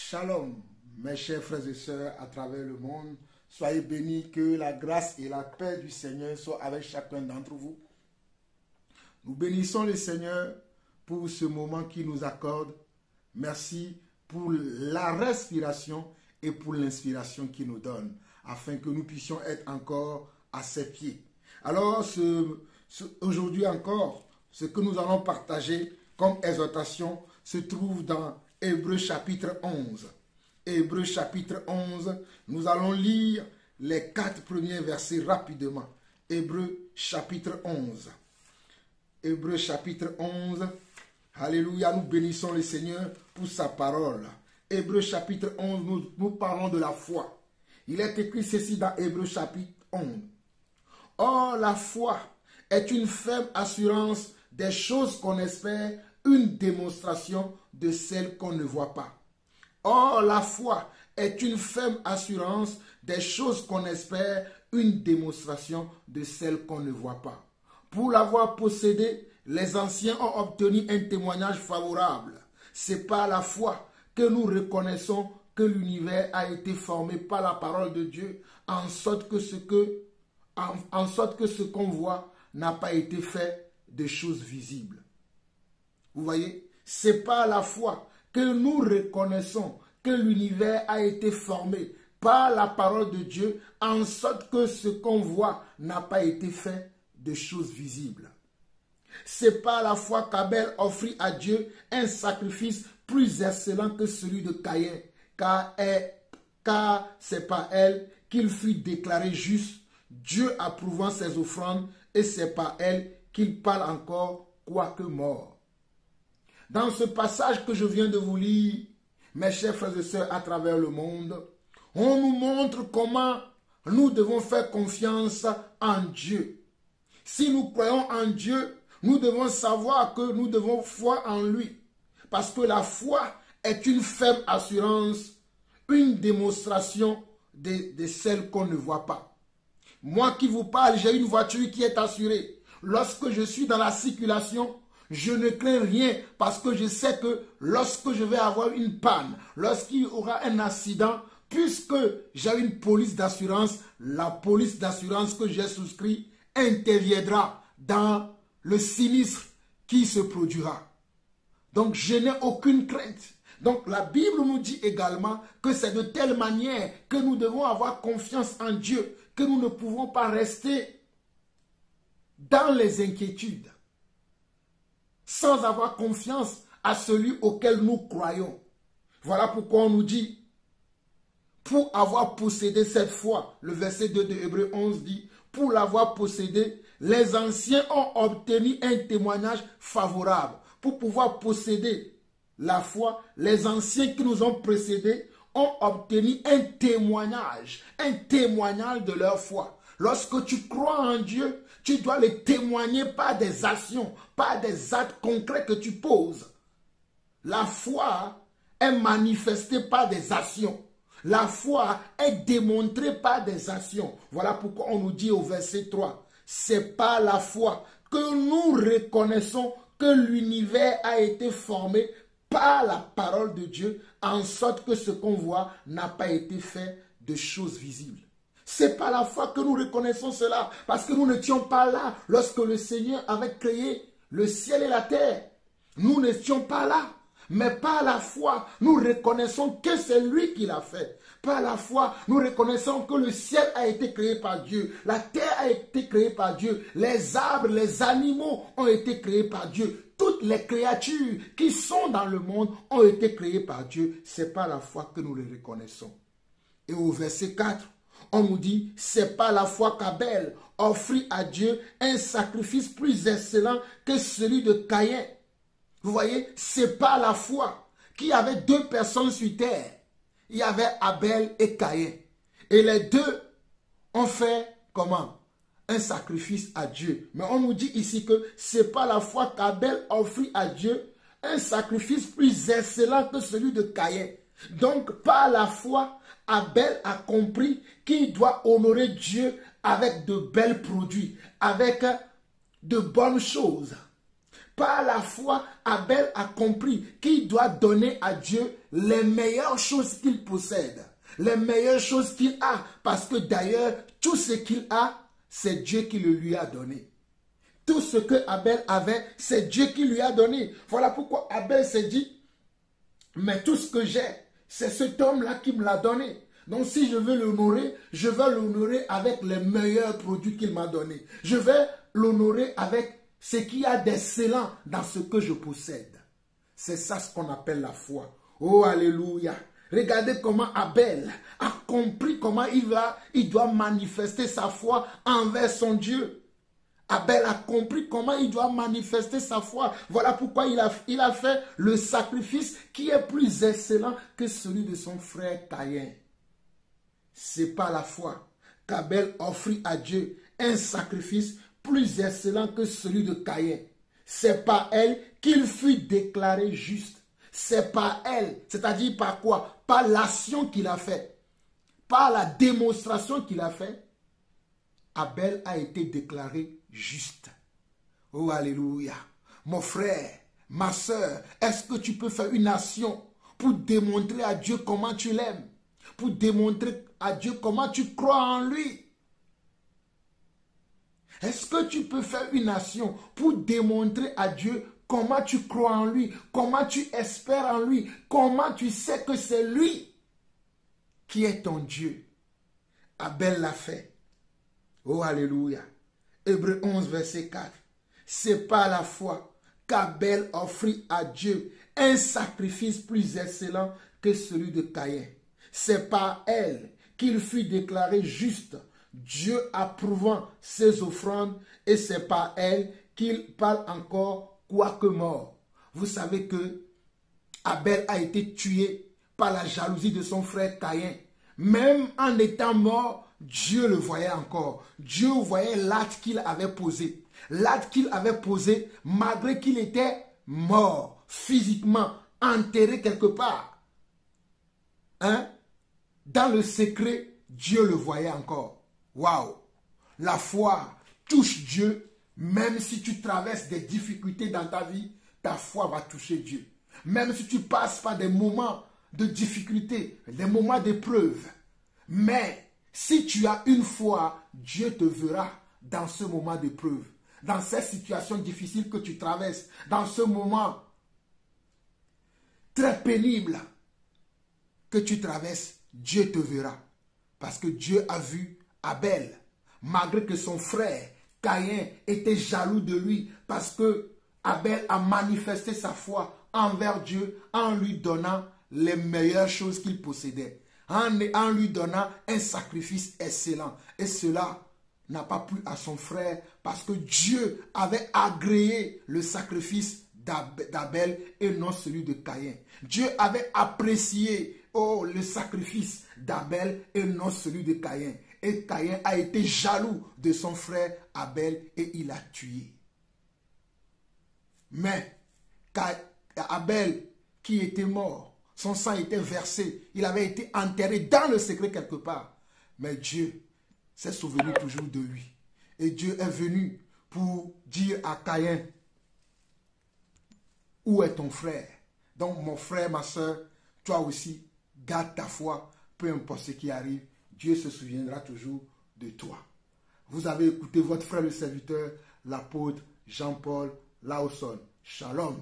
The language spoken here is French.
Shalom, mes chers frères et sœurs à travers le monde. Soyez bénis, que la grâce et la paix du Seigneur soient avec chacun d'entre vous. Nous bénissons le Seigneur pour ce moment qu'il nous accorde. Merci pour la respiration et pour l'inspiration qu'il nous donne, afin que nous puissions être encore à ses pieds. Alors, aujourd'hui encore, ce que nous allons partager comme exhortation se trouve dans Hébreux chapitre 11. Hébreux chapitre 11, nous allons lire les 4 premiers versets rapidement. Hébreux chapitre 11. Hébreux chapitre 11. Alléluia, nous bénissons le Seigneur pour sa parole. Hébreux chapitre 11, nous parlons de la foi. Il est écrit ceci dans Hébreux chapitre 11. Or, la foi est une ferme assurance des choses qu'on espère, une démonstration de celles qu'on ne voit pas. Or, la foi est une ferme assurance des choses qu'on espère, une démonstration de celles qu'on ne voit pas. Pour l'avoir possédée, les anciens ont obtenu un témoignage favorable. C'est par la foi que nous reconnaissons que l'univers a été formé par la parole de Dieu, en sorte que ce qu'on voit n'a pas été fait de choses visibles. Vous voyez, c'est par la foi que nous reconnaissons que l'univers a été formé par la parole de Dieu, en sorte que ce qu'on voit n'a pas été fait de choses visibles. C'est par la foi qu'Abel offrit à Dieu un sacrifice plus excellent que celui de Caïn, car c'est par elle qu'il fut déclaré juste, Dieu approuvant ses offrandes, et c'est par elle qu'il parle encore, quoique mort. Dans ce passage que je viens de vous lire, mes chers frères et sœurs à travers le monde, on nous montre comment nous devons faire confiance en Dieu. Si nous croyons en Dieu, nous devons savoir que nous devons foi en lui. Parce que la foi est une ferme assurance, une démonstration de celle qu'on ne voit pas. Moi qui vous parle, j'ai une voiture qui est assurée. Lorsque je suis dans la circulation, je ne crains rien parce que je sais que lorsque je vais avoir une panne, lorsqu'il y aura un accident, puisque j'ai une police d'assurance, la police d'assurance que j'ai souscrite interviendra dans le sinistre qui se produira. Donc je n'ai aucune crainte. Donc la Bible nous dit également que c'est de telle manière que nous devons avoir confiance en Dieu, que nous ne pouvons pas rester dans les inquiétudes, sans avoir confiance à celui auquel nous croyons. Voilà pourquoi on nous dit, pour avoir possédé cette foi, le verset 2 de Hébreux 11 dit, pour l'avoir possédé, les anciens ont obtenu un témoignage favorable. Pour pouvoir posséder la foi, les anciens qui nous ont précédés ont obtenu un témoignage de leur foi. Lorsque tu crois en Dieu, tu dois le témoigner par des actions, par des actes concrets que tu poses. La foi est manifestée par des actions. La foi est démontrée par des actions. Voilà pourquoi on nous dit au verset 3, c'est par la foi que nous reconnaissons que l'univers a été formé par la parole de Dieu, en sorte que ce qu'on voit n'a pas été fait de choses visibles. C'est par la foi que nous reconnaissons cela, parce que nous n'étions pas là lorsque le Seigneur avait créé le ciel et la terre. Nous n'étions pas là, mais par la foi, nous reconnaissons que c'est lui qui l'a fait. Par la foi, nous reconnaissons que le ciel a été créé par Dieu, la terre a été créée par Dieu, les arbres, les animaux ont été créés par Dieu. Toutes les créatures qui sont dans le monde ont été créées par Dieu. C'est par la foi que nous le reconnaissons. Et au verset 4, on nous dit, c'est par la foi qu'Abel offrit à Dieu un sacrifice plus excellent que celui de Caïn. Vous voyez, c'est par la foi qu'il y avait 2 personnes sur terre. Il y avait Abel et Caïn. Et les deux ont fait comment? Un sacrifice à Dieu. Mais on nous dit ici que c'est par la foi qu'Abel offrit à Dieu un sacrifice plus excellent que celui de Caïn. Donc par la foi, Abel a compris qu'il doit honorer Dieu avec de bels produits, avec de bonnes choses. Par la foi, Abel a compris qu'il doit donner à Dieu les meilleures choses qu'il possède, les meilleures choses qu'il a, parce que d'ailleurs, tout ce qu'il a, c'est Dieu qui le lui a donné. Tout ce que Abel avait, c'est Dieu qui lui a donné. Voilà pourquoi Abel s'est dit, mais tout ce que j'ai, c'est cet homme-là qui me l'a donné. Donc si je veux l'honorer, je vais l'honorer avec les meilleurs produits qu'il m'a donnés. Je vais l'honorer avec ce qu'il y a d'excellent dans ce que je possède. C'est ça ce qu'on appelle la foi. Oh, alléluia. Regardez comment Abel a compris comment il doit manifester sa foi envers son Dieu. Abel a compris comment il doit manifester sa foi. Voilà pourquoi il a fait le sacrifice qui est plus excellent que celui de son frère Caïn. C'est par la foi qu'Abel offrit à Dieu un sacrifice plus excellent que celui de Caïn. C'est par elle qu'il fut déclaré juste. C'est par elle, c'est-à-dire par quoi? Par l'action qu'il a faite, par la démonstration qu'il a faite, Abel a été déclaré juste. Oh, alléluia. Mon frère, ma soeur, est-ce que tu peux faire une action pour démontrer à Dieu comment tu l'aimes? Pour démontrer à Dieu comment tu crois en lui? Est-ce que tu peux faire une action pour démontrer à Dieu comment tu crois en lui, comment tu espères en lui, comment tu sais que c'est lui qui est ton Dieu? Abel l'a fait. Oh, alléluia. Hébreux 11, verset 4. C'est par la foi qu'Abel offrit à Dieu un sacrifice plus excellent que celui de Caïn. C'est par elle qu'il fut déclaré juste, Dieu approuvant ses offrandes, et c'est par elle qu'il parle encore quoique mort. Vous savez que Abel a été tué par la jalousie de son frère Caïn. Même en étant mort, Dieu le voyait encore. Dieu voyait l'acte qu'il avait posé. L'acte qu'il avait posé, malgré qu'il était mort, physiquement, enterré quelque part. Hein? Dans le secret, Dieu le voyait encore. Waouh! La foi touche Dieu, même si tu traverses des difficultés dans ta vie, ta foi va toucher Dieu. Même si tu passes par des moments de difficulté, des moments d'épreuve. Mais si tu as une foi, Dieu te verra dans ce moment d'épreuve, dans cette situation difficile que tu traverses, dans ce moment très pénible que tu traverses, Dieu te verra. Parce que Dieu a vu Abel, malgré que son frère Caïn était jaloux de lui, parce que Abel a manifesté sa foi envers Dieu en lui donnant les meilleures choses qu'il possédait, en lui donnant un sacrifice excellent. Et cela n'a pas plu à son frère parce que Dieu avait agréé le sacrifice d'Abel et non celui de Caïn. Dieu avait apprécié le sacrifice d'Abel et non celui de Caïn. Et Caïn a été jaloux de son frère Abel et il l'a tué. Mais Abel qui était mort, son sang était versé, il avait été enterré dans le secret quelque part. Mais Dieu s'est souvenu toujours de lui. Et Dieu est venu pour dire à Caïn, où est ton frère? Donc mon frère, ma soeur, toi aussi, garde ta foi, peu importe ce qui arrive, Dieu se souviendra toujours de toi. Vous avez écouté votre frère le serviteur, l'apôtre Jean-Paul Laosson. Shalom.